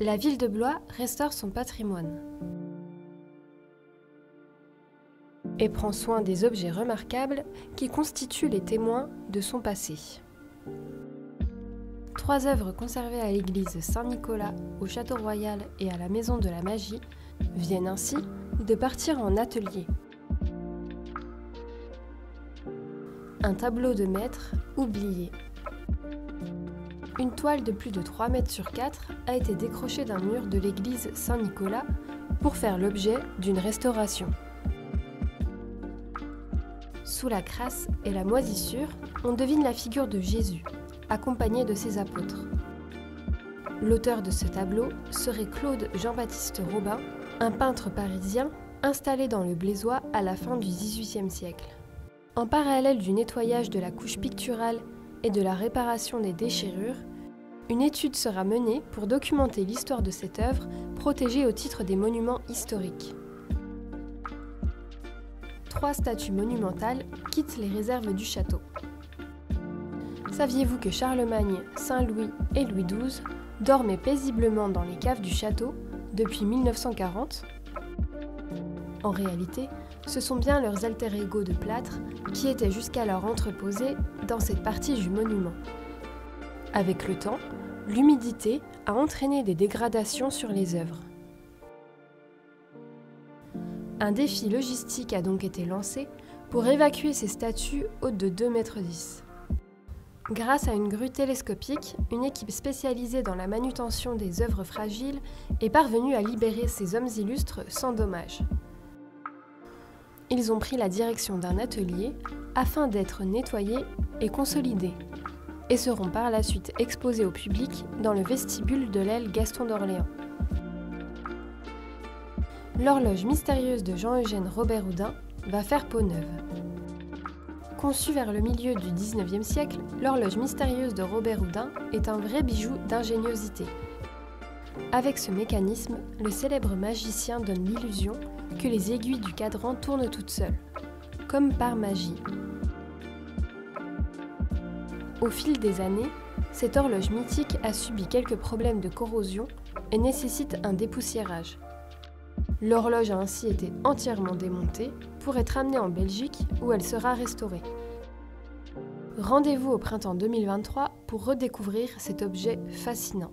la ville de Blois restaure son patrimoine et prend soin des objets remarquables qui constituent les témoins de son passé. 3 œuvres conservées à l'église Saint-Nicolas, au Château Royal et à la Maison de la Magie viennent ainsi de partir en atelier. Un tableau de maître oublié. Une toile de plus de 3 mètres sur 4 a été décrochée d'un mur de l'église Saint-Nicolas pour faire l'objet d'une restauration. Sous la crasse et la moisissure, on devine la figure de Jésus, accompagné de ses apôtres. L'auteur de ce tableau serait Claude Jean-Baptiste Robin, un peintre parisien installé dans le Blésois à la fin du XVIIIe siècle. En parallèle du nettoyage de la couche picturale et de la réparation des déchirures, une étude sera menée pour documenter l'histoire de cette œuvre protégée au titre des monuments historiques. 3 statues monumentales quittent les réserves du château. Saviez-vous que Charlemagne, Saint-Louis et Louis XII dormaient paisiblement dans les caves du château depuis 1940 ? En réalité, ce sont bien leurs alter-ego de plâtre qui étaient jusqu'alors entreposés dans cette partie du monument. Avec le temps, l'humidité a entraîné des dégradations sur les œuvres. Un défi logistique a donc été lancé pour évacuer ces statues hautes de 2,10 m. Grâce à une grue télescopique, une équipe spécialisée dans la manutention des œuvres fragiles est parvenue à libérer ces hommes illustres sans dommage. Ils ont pris la direction d'un atelier afin d'être nettoyés et consolidés, et seront par la suite exposés au public dans le vestibule de l'aile Gaston d'Orléans. L'horloge mystérieuse de Jean-Eugène Robert-Houdin va faire peau neuve. Conçue vers le milieu du XIXe siècle, l'horloge mystérieuse de Robert-Houdin est un vrai bijou d'ingéniosité. Avec ce mécanisme, le célèbre magicien donne l'illusion que les aiguilles du cadran tournent toutes seules, comme par magie. Au fil des années, cette horloge mythique a subi quelques problèmes de corrosion et nécessite un dépoussiérage. L'horloge a ainsi été entièrement démontée pour être amenée en Belgique où elle sera restaurée. Rendez-vous au printemps 2023 pour redécouvrir cet objet fascinant.